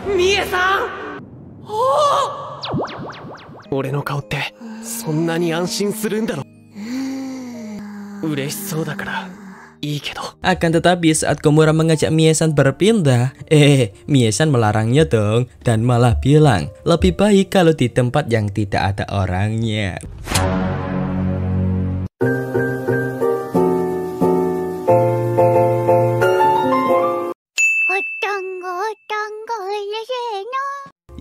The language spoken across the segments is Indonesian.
Mie-san! Oh! 俺の顔ってそんなに安心するんだろ。嬉しそうだからいいけど。 Akan tetapi saat Komura mengajak Mie-san berpindah, Mie-san melarangnya dong dan malah bilang lebih baik kalau di tempat yang tidak ada orangnya.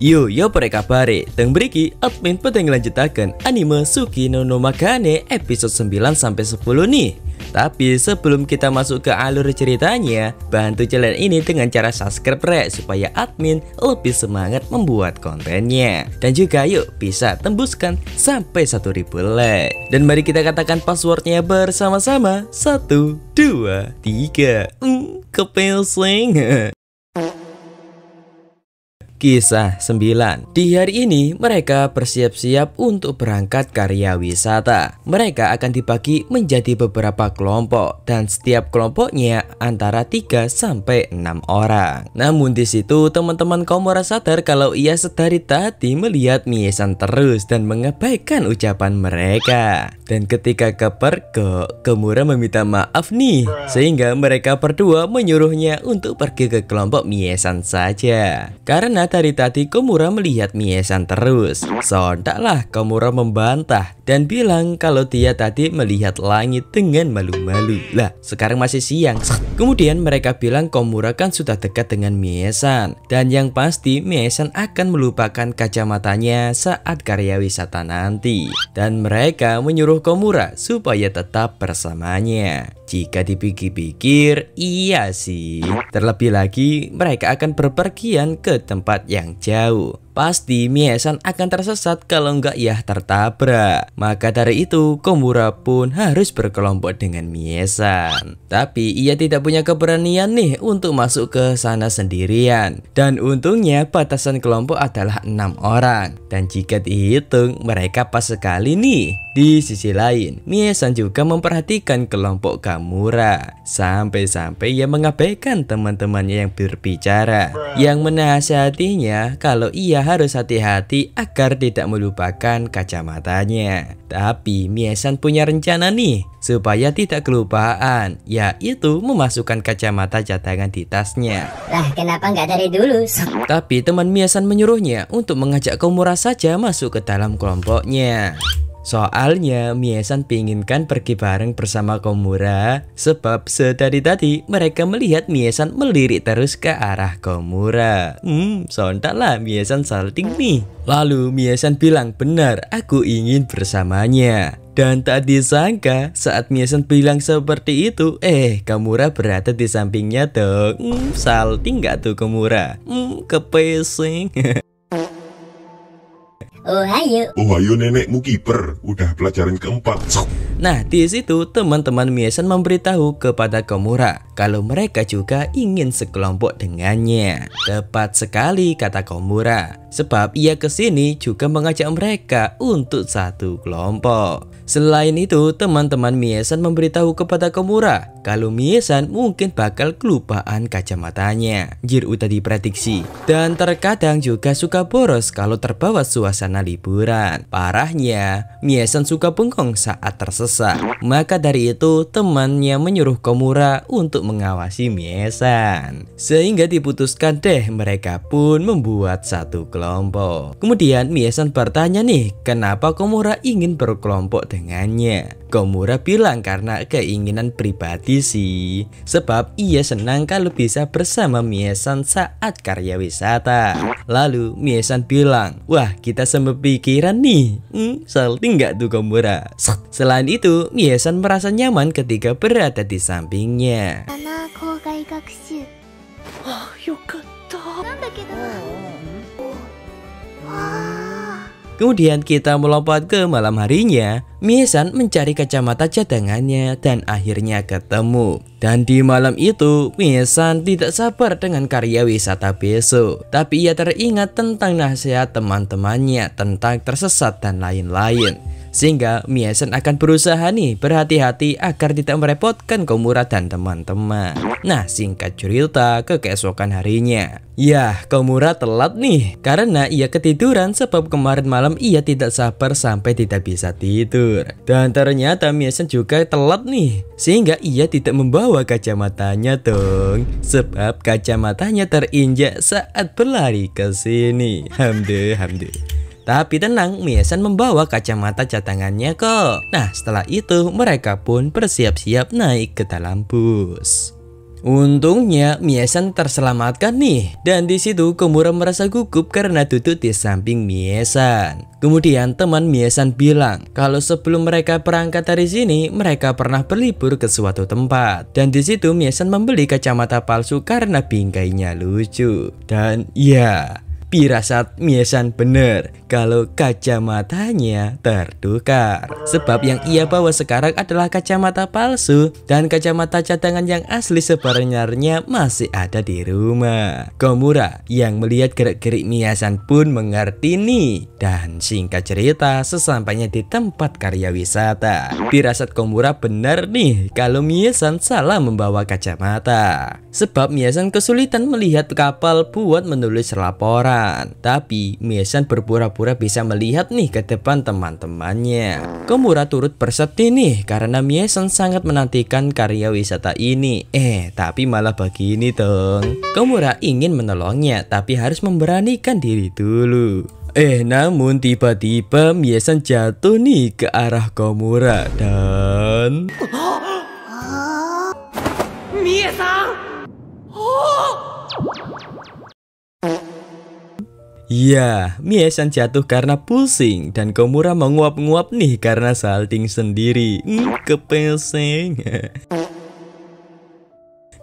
Yo mereka bare, teng beriki admin peteng lanjutakan anime Suki no Magane episode 9-10 nih. Tapi sebelum kita masuk ke alur ceritanya, bantu channel ini dengan cara subscribe supaya admin lebih semangat membuat kontennya. Dan juga yuk bisa tembuskan sampai 1000 like. Dan mari kita katakan passwordnya bersama-sama. 1, 2, 3. Kepesing. Kisah 9. Di hari ini mereka bersiap-siap untuk berangkat karya wisata. Mereka akan dibagi menjadi beberapa kelompok dan setiap kelompoknya antara 3 sampai 6 orang. Namun di situ teman-teman Komura sadar kalau ia sedari tadi melihat Mie-san terus dan mengabaikan ucapan mereka. Dan ketika kepergok, Komura meminta maaf nih, sehingga mereka berdua menyuruhnya untuk pergi ke kelompok Mie-san saja. Karena dari tadi Komura melihat Mie-san terus. Sontaklah Komura membantah dan bilang kalau dia tadi melihat langit dengan malu-malu. Lah, sekarang masih siang. Kemudian mereka bilang Komura kan sudah dekat dengan Mie-san, dan yang pasti Mie-san akan melupakan kacamatanya saat karya wisata nanti. Dan mereka menyuruh Komura supaya tetap bersamanya. Jika dipikir-pikir, iya sih. Terlebih lagi mereka akan berpergian ke tempat yang jauh. Pasti Mie-san akan tersesat kalau enggak ya tertabrak. Maka dari itu Komura pun harus berkelompok dengan Mie-san. Tapi ia tidak punya keberanian nih untuk masuk ke sana sendirian. Dan untungnya batasan kelompok adalah 6 orang. Dan jika dihitung mereka pas sekali nih. Di sisi lain, Mie-san juga memperhatikan kelompok Komura. Sampai-sampai ia mengabaikan teman-temannya yang berbicara, yang menasihatinya kalau ia harus hati-hati agar tidak melupakan kacamatanya. Tapi Mie-san punya rencana nih supaya tidak kelupaan, yaitu memasukkan kacamata cadangan di tasnya. Lah kenapa nggak dari dulu? Tapi teman Mie-san menyuruhnya untuk mengajak Komura saja masuk ke dalam kelompoknya. Soalnya Mie-san pinginkan pergi bareng bersama Komura, sebab sedari tadi mereka melihat Mie-san melirik terus ke arah Komura. Sontaklah Mie-san salting nih. Lalu Mie-san bilang, benar, aku ingin bersamanya. Dan tak disangka saat Mie-san bilang seperti itu, Komura berada di sampingnya dong. Salting gak tuh Komura? Kepesing. Ohayo nenekmu kiper, udah pelajaran keempat. Nah, di situ teman-teman Mie-san memberitahu kepada Komura kalau mereka juga ingin sekelompok dengannya. Tepat sekali kata Komura, sebab ia kesini juga mengajak mereka untuk satu kelompok. Selain itu, teman-teman Mie-san memberitahu kepada Komura kalau Mie-san mungkin bakal kelupaan kacamatanya. Jir udah diprediksi. Dan terkadang juga suka boros kalau terbawa suasana liburan. Parahnya, Mie-san suka bengong saat tersesat. Maka dari itu, temannya menyuruh Komura untuk mengawasi Mie-san. Sehingga diputuskan deh mereka pun membuat satu kelompok. Kemudian Mie-san bertanya nih, kenapa Komura ingin berkelompok dengannya? Komura bilang karena keinginan pribadi sih, sebab ia senang kalau bisa bersama Mie-san saat karya wisata. Lalu Mie-san bilang, wah kita sepikiran nih. Salting nggak tuh Komura? Selain itu, Mie-san merasa nyaman ketika berada di sampingnya. Kemudian kita melompat ke malam harinya. Mie-san mencari kacamata cadangannya dan akhirnya ketemu. Dan di malam itu, Mie-san tidak sabar dengan karya wisata besok. Tapi ia teringat tentang nasihat teman-temannya tentang tersesat dan lain-lain. Sehingga Mie-san akan berusaha nih berhati-hati agar tidak merepotkan Komura dan teman-teman. Nah, singkat cerita, ke keesokan harinya, yah, Komura telat nih karena ia ketiduran sebab kemarin malam ia tidak sabar sampai tidak bisa tidur. Dan ternyata Mie-san juga telat nih, sehingga ia tidak membawa kacamatanya dong, sebab kacamatanya terinjak saat berlari ke sini. Hamde. Tapi tenang, Mie-san membawa kacamata cadangannya kok. Nah, setelah itu mereka pun bersiap-siap naik ke dalam bus. Untungnya Mie-san terselamatkan nih, dan di situ Komura merasa gugup karena duduk di samping Mie-san. Kemudian teman Mie-san bilang kalau sebelum mereka berangkat dari sini, mereka pernah berlibur ke suatu tempat, dan di situ Mie-san membeli kacamata palsu karena bingkainya lucu. Dan ya, pirasat Mie-san bener kalau kacamatanya tertukar, sebab yang ia bawa sekarang adalah kacamata palsu, dan kacamata cadangan yang asli sebenarnya masih ada di rumah. Komura yang melihat gerak-gerik Mie-san pun mengerti nih, dan singkat cerita sesampainya di tempat karya wisata, pirasat Komura benar nih kalau Mie-san salah membawa kacamata, sebab Mie-san kesulitan melihat kapal buat menulis laporan. Tapi Mie-san berpura-pura bisa melihat nih ke depan teman-temannya. Komura turut bersedih nih karena Mie-san sangat menantikan karya wisata ini. Tapi malah begini dong. Komura ingin menolongnya tapi harus memberanikan diri dulu. Namun tiba-tiba Mie-san jatuh nih ke arah Komura dan Mie-san! ya, Mie-san jatuh karena pusing, dan Komura menguap-nguap nih karena salting sendiri. Kepeseng.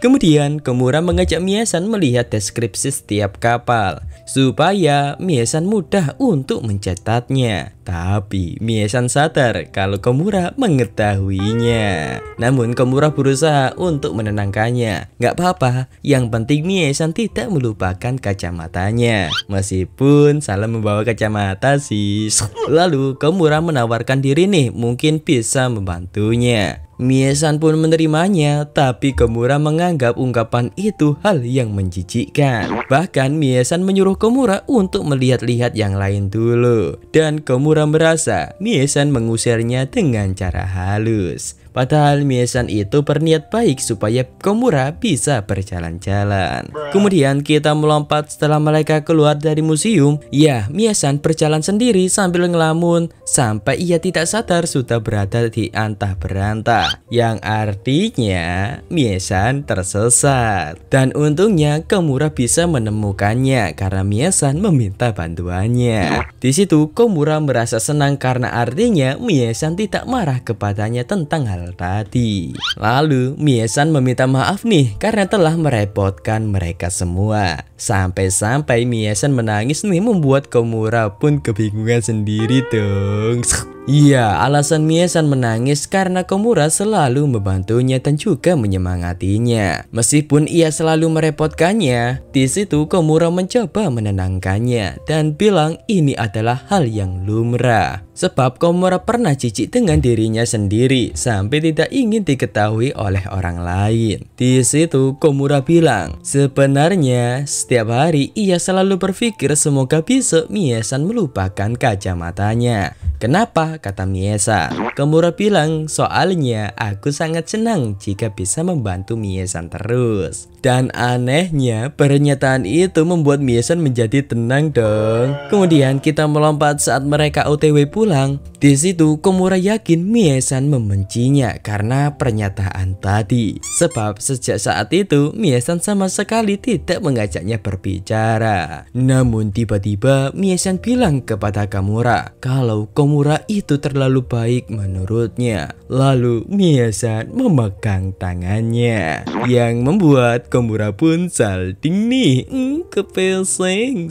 Kemudian Komura mengajak Mie-san melihat deskripsi setiap kapal supaya Mie-san mudah untuk mencatatnya. Tapi Mie-san sadar kalau Komura mengetahuinya. Namun Komura berusaha untuk menenangkannya. Gak apa-apa, yang penting Mie-san tidak melupakan kacamatanya. Meskipun salah membawa kacamata sih. Lalu Komura menawarkan diri nih, mungkin bisa membantunya. Mie-san pun menerimanya, tapi Komura menganggap ungkapan itu hal yang menjijikkan. Bahkan Mie-san menyuruh Komura untuk melihat-lihat yang lain dulu. Dan Komura merasa Mie-san mengusirnya dengan cara halus. Padahal Mie-san itu berniat baik supaya Komura bisa berjalan-jalan. Kemudian kita melompat setelah mereka keluar dari museum. Ya, Mie-san berjalan sendiri sambil ngelamun sampai ia tidak sadar sudah berada di antah berantah, yang artinya Mie-san tersesat. Dan untungnya Komura bisa menemukannya karena Mie-san meminta bantuannya. Di situ Komura merasa senang karena artinya Mie-san tidak marah kepadanya tentang hal tadi. Lalu Mie-san meminta maaf nih karena telah merepotkan mereka semua. Sampai-sampai Mie-san menangis nih, membuat Komura pun kebingungan sendiri dong. Iya, alasan Mie-san menangis karena Komura selalu membantunya dan juga menyemangatinya. Meskipun ia selalu merepotkannya, di situ Komura mencoba menenangkannya dan bilang ini adalah hal yang lumrah. Sebab Komura pernah jijik dengan dirinya sendiri sampai tidak ingin diketahui oleh orang lain. Di situ Komura bilang, sebenarnya setiap hari ia selalu berpikir semoga besok Mie-san melupakan kacamatanya. Kenapa? Kata Mie-san. Komura bilang, soalnya aku sangat senang jika bisa membantu Mie-san terus. Dan anehnya, pernyataan itu membuat Mie-san menjadi tenang dong. Kemudian kita melompat saat mereka OTW pulang. Di situ Komura yakin Mie-san membencinya karena pernyataan tadi. Sebab sejak saat itu Mie-san sama sekali tidak mengajaknya berbicara. Namun tiba-tiba Mie-san bilang kepada Komura kalau Komura itu terlalu baik menurutnya. Lalu Mie-san memegang tangannya, yang membuat Komura pun salting nih. Kepeseng.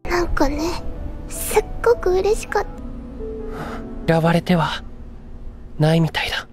なんかね、すっごく嬉しかった。選ばれてはないみたいだ。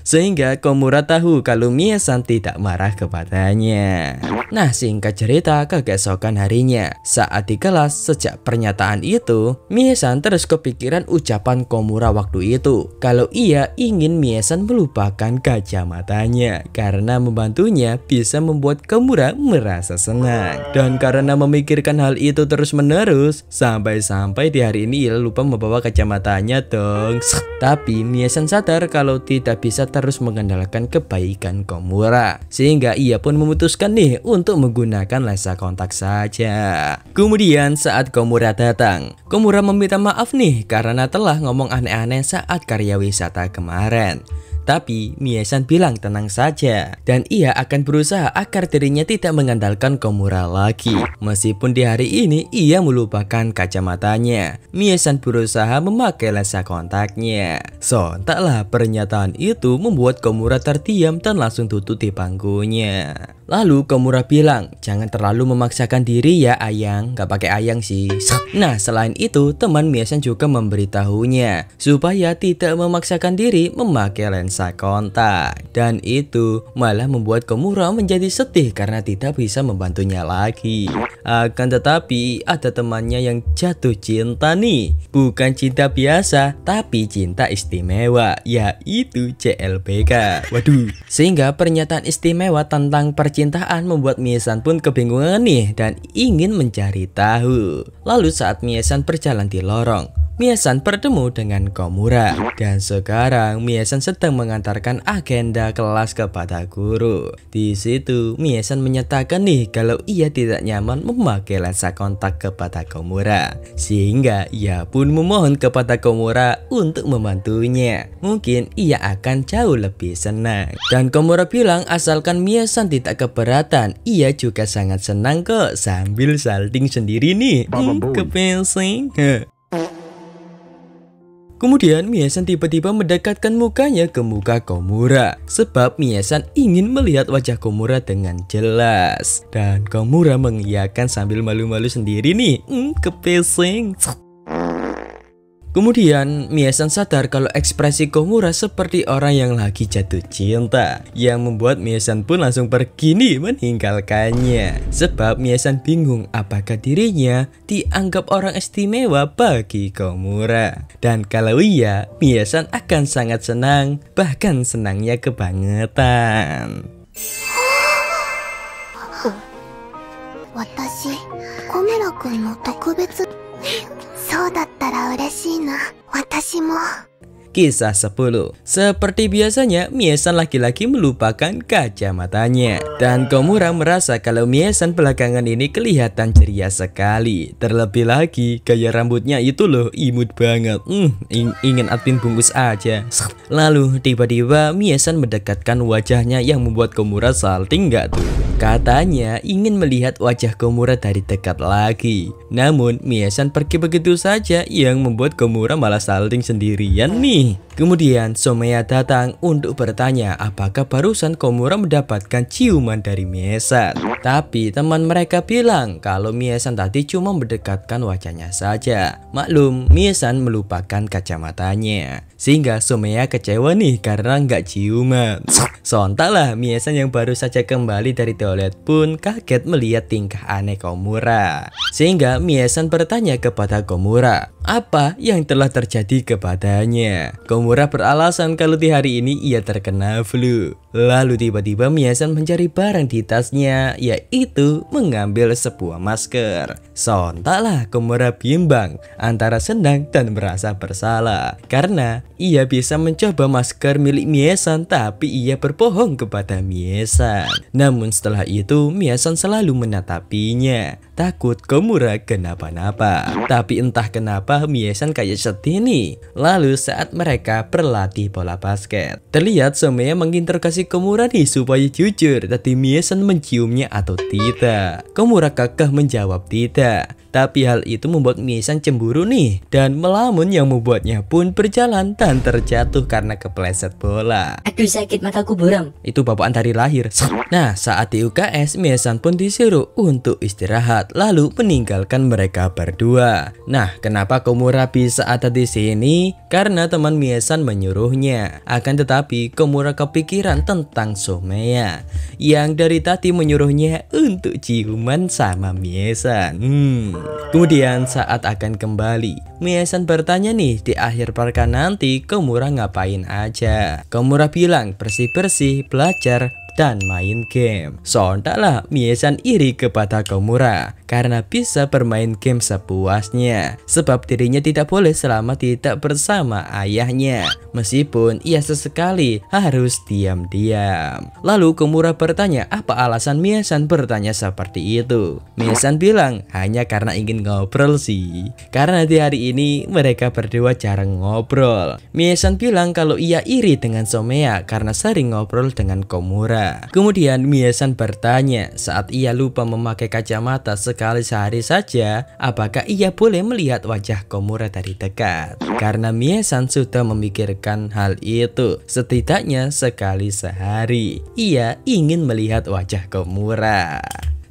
Sehingga Komura tahu kalau Mie-san tidak marah kepadanya. Nah, singkat cerita, keesokan harinya saat di kelas, sejak pernyataan itu, Mie-san terus kepikiran ucapan Komura waktu itu kalau ia ingin Mie-san melupakan kacamatanya karena membantunya bisa membuat Komura merasa senang. Dan karena memikirkan hal itu terus-menerus, sampai-sampai di hari ini ia lupa membawa kacamatanya dong. Tapi Mie-san sadar kalau tidak bisa terus mengandalkan kebaikan Komura, sehingga ia pun memutuskan nih untuk menggunakan lensa kontak saja. Kemudian saat Komura datang, Komura meminta maaf nih karena telah ngomong aneh-aneh saat karya wisata kemarin. Tapi Mie-san bilang tenang saja dan ia akan berusaha agar dirinya tidak mengandalkan Komura lagi. Meskipun di hari ini ia melupakan kacamatanya, Mie-san berusaha memakai lensa kontaknya. Sontaklah pernyataan itu membuat Komura terdiam dan langsung duduk di bangkunya. Lalu Komura bilang, jangan terlalu memaksakan diri ya Ayang, gak pakai Ayang sih. Nah, selain itu teman Mie-san juga memberitahunya supaya tidak memaksakan diri memakai lensa kontak. Dan itu malah membuat Komura menjadi sedih karena tidak bisa membantunya lagi. Akan tetapi ada temannya yang jatuh cinta nih. Bukan cinta biasa, tapi cinta istimewa, yaitu CLBK. Waduh, sehingga pernyataan istimewa tentang percintaan membuat Mie-san pun kebingungan nih dan ingin mencari tahu. Lalu saat Mie-san berjalan di lorong, Mie-san bertemu dengan Komura. Dan sekarang Mie-san sedang mengantarkan agenda kelas kepada guru. Di situ Mie-san menyatakan nih kalau ia tidak nyaman memakai lensa kontak kepada Komura, sehingga ia pun memohon kepada Komura untuk membantunya. Mungkin ia akan jauh lebih senang. Dan Komura bilang asalkan Mie-san tidak keberatan, ia juga sangat senang kok, sambil salting sendiri nih. Kepesing. Kemudian Mie-san tiba-tiba mendekatkan mukanya ke muka Komura, sebab Mie-san ingin melihat wajah Komura dengan jelas. Dan Komura mengiyakan sambil malu-malu sendiri nih. Kepesing. Kemudian Mie-san sadar kalau ekspresi Komura seperti orang yang lagi jatuh cinta, yang membuat Mie-san pun langsung pergi nih meninggalkannya. Sebab Mie-san bingung apakah dirinya dianggap orang istimewa bagi Komura. Dan kalau iya, Mie-san akan sangat senang, bahkan senangnya kebangetan. Watashi, Komura-kun no tokubetsu. そうだったら嬉しいな。私も。 Kisah 10. Seperti biasanya, Mie-san lagi-lagi melupakan kacamatanya. Dan Komura merasa kalau Mie-san belakangan ini kelihatan ceria sekali. Terlebih lagi, gaya rambutnya itu loh imut banget. Ingin admin bungkus aja. Lalu tiba-tiba Mie-san mendekatkan wajahnya yang membuat Komura salting gak tuh. Katanya ingin melihat wajah Komura dari dekat lagi. Namun Mie-san pergi begitu saja yang membuat Komura malah salting sendirian nih. Kemudian Someya datang untuk bertanya apakah barusan Komura mendapatkan ciuman dari Mie-san. Tapi teman mereka bilang kalau Mie-san tadi cuma mendekatkan wajahnya saja. Maklum, Mie-san melupakan kacamatanya, sehingga Someya kecewa nih karena nggak ciuman. Sontaklah Mie-san yang baru saja kembali dari toilet pun kaget melihat tingkah aneh Komura. Sehingga Mie-san bertanya kepada Komura apa yang telah terjadi kepadanya. Komura beralasan kalau di hari ini ia terkena flu. Lalu tiba-tiba Mie-san mencari barang di tasnya, yaitu mengambil sebuah masker. Sontaklah Komura bimbang antara senang dan merasa bersalah karena ia bisa mencoba masker milik Mie-san, tapi ia berbohong kepada Mie-san. Namun setelah itu Mie-san selalu menatapinya, takut Komura kenapa-napa. Tapi entah kenapa Mie-san kayak sedih nih. Lalu saat mereka berlatih bola basket, terlihat Someya menginterogasi Komura nih supaya jujur tadi Mie-san menciumnya atau tidak. Komura kekeh menjawab tidak. Tapi hal itu membuat Miesan cemburu nih, dan melamun yang membuatnya pun berjalan dan terjatuh karena kepleset bola. Aduh sakit mataku buram. Itu bapaan dari lahir. Nah, saat di UKS, Miesan pun disuruh untuk istirahat, lalu meninggalkan mereka berdua. Nah, kenapa Komura bisa ada di sini? Karena teman Miesan menyuruhnya. Akan tetapi Komura kepikiran tentang Somea yang dari tadi menyuruhnya untuk ciuman sama Miesan. Kemudian saat akan kembali, Miesan bertanya nih, di akhir parka nanti Komura ngapain aja? Komura bilang bersih-bersih, belajar, dan main game. Sontaklah Miesan iri kepada Komura karena bisa bermain game sepuasnya, sebab dirinya tidak boleh selama tidak bersama ayahnya, meskipun ia sesekali harus diam-diam. Lalu Komura bertanya apa alasan Miesan bertanya seperti itu. Miesan bilang hanya karena ingin ngobrol sih, karena di hari ini mereka berdua jarang ngobrol. Miesan bilang kalau ia iri dengan Somea karena sering ngobrol dengan Komura. Kemudian Miesan bertanya saat ia lupa memakai kacamata sekali sehari saja, apakah ia boleh melihat wajah Komura dari dekat? Karena Miesan sudah memikirkan hal itu setidaknya sekali sehari. Ia ingin melihat wajah Komura.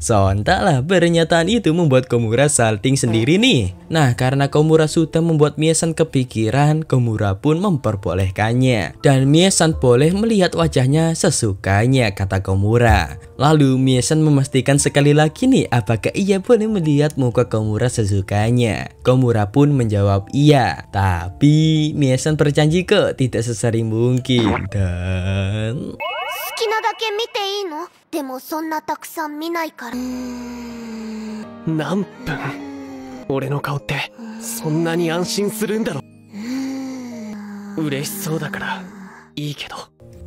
Sontaklah pernyataan itu membuat Komura salting sendiri nih. Nah, karena Komura sudah membuat Miesan kepikiran, Komura pun memperbolehkannya. Dan Miesan boleh melihat wajahnya sesukanya, kata Komura. Lalu Miesan memastikan sekali lagi nih apakah ia boleh melihat muka Komura sesukanya. Komura pun menjawab iya. Tapi Miesan berjanji kok tidak sesering mungkin. Dan 好きなだけ見ていいの？でもそんなたくさん見ないから。何分俺の顔ってそんなに安心するんだろ。嬉しそうだからいいけど。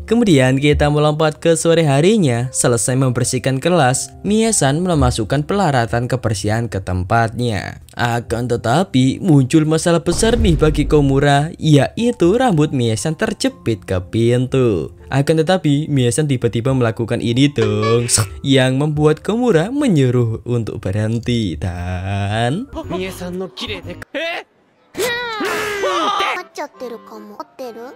Kemudian kita melompat ke sore harinya. Selesai membersihkan kelas, Miesan memasukkan peralatan kebersihan ke tempatnya. Akan tetapi muncul masalah besar nih bagi Komura, yaitu rambut Miesan terjepit ke pintu. Akan tetapi Miesan tiba-tiba melakukan ini dong, yang membuat Komura menyuruh untuk berhenti. Dan ミエさんの綺麗でなっちゃってるかも。合ってる？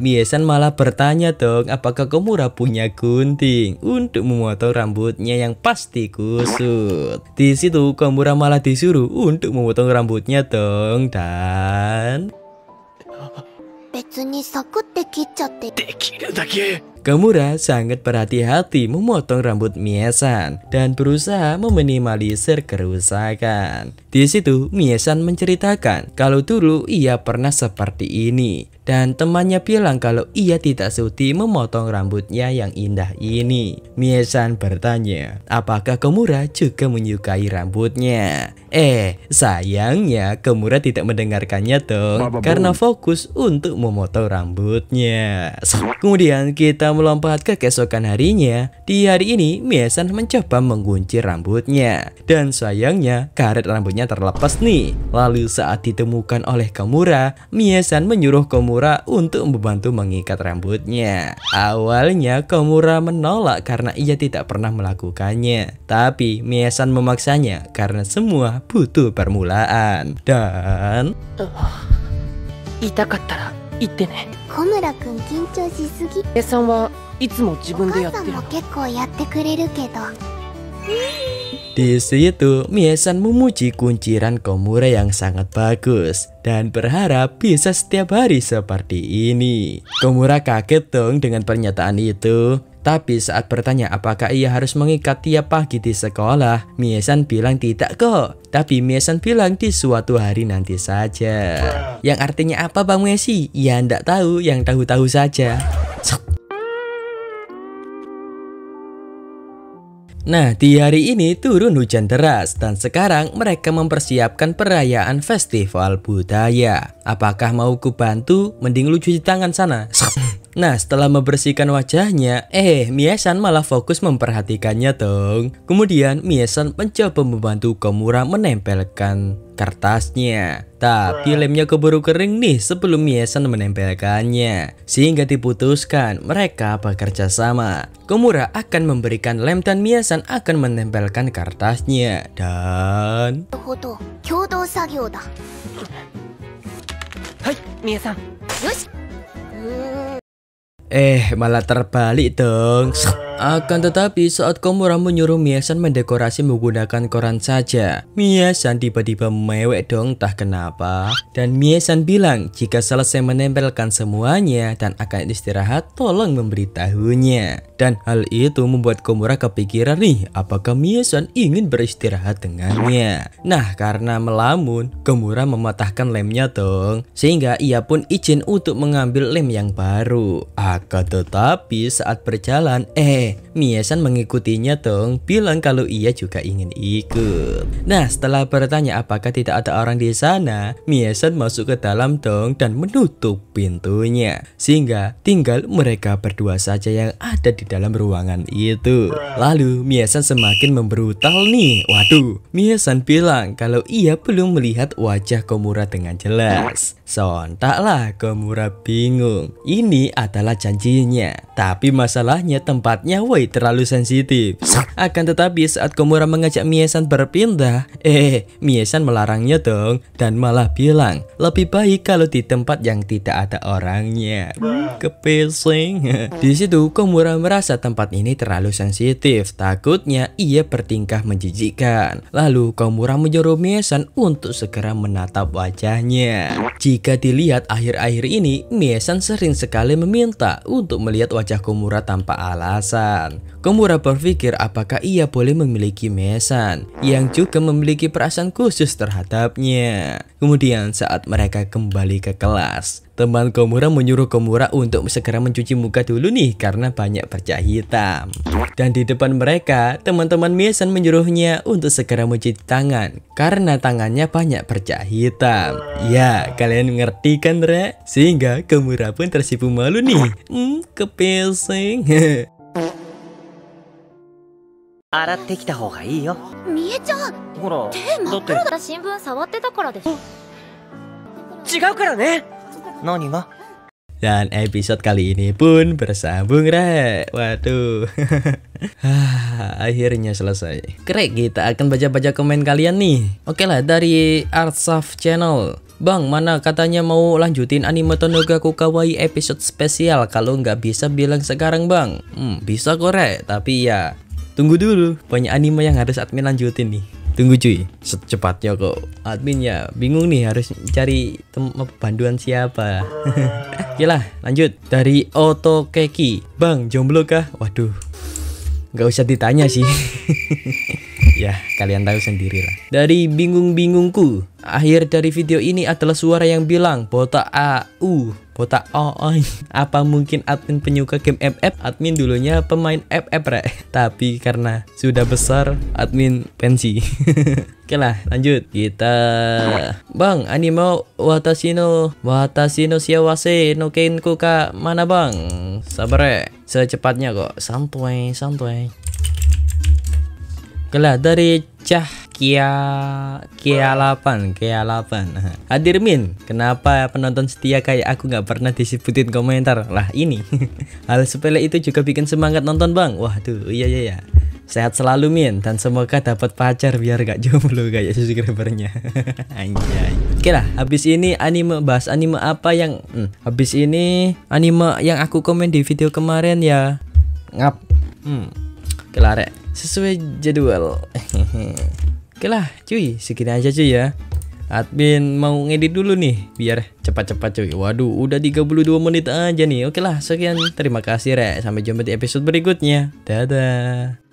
Miesan malah bertanya dong apakah Komura punya gunting untuk memotong rambutnya yang pasti kusut. Di situ Komura malah disuruh untuk memotong rambutnya dong. Dan 別にサクって切っちゃって。できるだけ Komura sangat berhati-hati memotong rambut Miesan dan berusaha meminimalisir kerusakan. Di situ Miesan menceritakan kalau dulu ia pernah seperti ini. Dan temannya bilang kalau ia tidak sudi memotong rambutnya yang indah ini. Miesan bertanya, apakah Komura juga menyukai rambutnya? Sayangnya Komura tidak mendengarkannya dong, karena fokus untuk memotong rambutnya. Kemudian kita melompat ke keesokan harinya. Di hari ini Miesan mencoba menggunci rambutnya, dan sayangnya karet rambutnya terlepas nih. Lalu saat ditemukan oleh Komura, Miesan menyuruh Komura untuk membantu mengikat rambutnya. Awalnya Komura menolak karena ia tidak pernah melakukannya, tapi Miesan memaksanya karena semua butuh permulaan. Dan 痛かったら言ってね。小村くん緊張しすぎ。ミエさんはいつも自お分でやってる母さんも。結構やってくれるけど。 di situ Miesan memuji kunciran Komura yang sangat bagus dan berharap bisa setiap hari seperti ini. Komura kaget dong dengan pernyataan itu. Tapi saat bertanya apakah ia harus mengikat tiap pagi di sekolah, Miesan bilang tidak kok. Tapi Miesan bilang di suatu hari nanti saja. Yang artinya apa Bang Messi? Ya ndak tahu, yang tahu-tahu saja. Nah, di hari ini turun hujan deras dan sekarang mereka mempersiapkan perayaan festival budaya. Apakah mau ku bantu? Mending lu cuci tangan sana. Nah, setelah membersihkan wajahnya, Mie-san malah fokus memperhatikannya dong. Kemudian Mie-san mencoba membantu Komura menempelkan kertasnya. Tapi lemnya keburu kering nih sebelum Mie-san menempelkannya. Sehingga diputuskan mereka bekerja sama. Komura akan memberikan lem dan Mie-san akan menempelkan kertasnya. Dan... なるほど、共同作業だ。はい、みえさん。よし。malah terbalik dong. Akan tetapi saat Komura menyuruh Mie-san mendekorasi menggunakan koran saja, Mie-san tiba-tiba mewek dong entah kenapa. Dan Mie-san bilang jika selesai menempelkan semuanya dan akan istirahat tolong memberitahunya. Dan hal itu membuat Komura kepikiran nih apakah Mie-san ingin beristirahat dengannya. Nah karena melamun, Komura mematahkan lemnya dong. Sehingga ia pun izin untuk mengambil lem yang baru. Akan tetapi saat berjalan Mie-san mengikutinya dong, bilang kalau ia juga ingin ikut. Nah setelah bertanya apakah tidak ada orang di sana, Mie-san masuk ke dalam dong dan menutup pintunya. Sehingga tinggal mereka berdua saja yang ada di dalam ruangan itu. Lalu Mie-san semakin membrutal nih. Waduh, Mie-san bilang kalau ia belum melihat wajah Komura dengan jelas. Sontaklah Komura bingung. Ini adalah janjinya, tapi masalahnya tempatnya terlalu sensitif. Akan tetapi saat Komura mengajak Mie-san berpindah, Mie-san melarangnya dong dan malah bilang lebih baik kalau di tempat yang tidak ada orangnya. Kepesing. Di situ Komura merasa tempat ini terlalu sensitif. Takutnya ia bertingkah menjijikkan. Lalu Komura menyuruh Mie-san untuk segera menatap wajahnya. Jika dilihat akhir-akhir ini, Mie-san sering sekali meminta untuk melihat wajah Komura tanpa alasan. Komura berpikir apakah ia boleh memiliki Mie-san yang juga memiliki perasaan khusus terhadapnya. Kemudian saat mereka kembali ke kelas, teman Komura menyuruh Komura untuk segera mencuci muka dulu nih karena banyak bercak hitam. Dan di depan mereka, teman-teman Mie-san menyuruhnya untuk segera mencuci tangan karena tangannya banyak bercak hitam. Ya, kalian ngerti kan, Re? Sehingga Komura pun tersipu malu nih. Kepesing. 洗ってきた方がいいよ。みえちゃん、ほら、手真っ黒だっだ。新聞触ってたからでしょ。て違うからね。何が？ Dan episode kali ini pun bersambung, Re. Waduh. Akhirnya selesai. Krek, kita akan baca-baca komen kalian nih. Oke lah, dari Artsaf Channel. Bang, mana katanya mau lanjutin anime Tonogaku Kawaii episode spesial. Kalau nggak bisa bilang sekarang, Bang. Bisa kok, Re. Tapi ya tunggu dulu, banyak anime yang harus admin lanjutin nih. Tunggu cuy, secepatnya kok. Admin ya bingung nih harus cari bantuan siapa. Oke lah, lanjut. Dari Otokeki. Bang, jomblo kah? Waduh, nggak usah ditanya sih. Ya, kalian tahu sendiri lah. Dari Bingung-Bingungku. Akhir dari video ini adalah suara yang bilang botak AU, botak OOI. Apa mungkin admin penyuka game FF? Admin dulunya pemain FF, Re. Tapi karena sudah besar, admin pensi. Oke lah, lanjut. Kita Bang, anime Watashi no Shiawase no Kenko ka mana, Bang? Sabar, Re. Secepatnya kok. Santuy. Oke lah, dari Kia 8. Hadir Min, kenapa penonton setia kayak aku nggak pernah disebutin komentar? Lah ini hal sepele itu juga bikin semangat nonton, Bang. Waduh, iya. Sehat selalu, Min, dan semoga dapat pacar biar gak jomblo kayak subscribernya. Anjay. Oke lah, habis ini bahas anime apa yang habis ini anime yang aku komen di video kemarin ya. Ngap. Oke lah, Rek. Sesuai jadwal. Oke lah cuy, segini aja cuy ya. Admin mau ngedit dulu nih biar cepat-cepat cuy. Waduh, udah 32 menit aja nih. Oke lah, sekian, terima kasih, Re. Sampai jumpa di episode berikutnya. Dadah.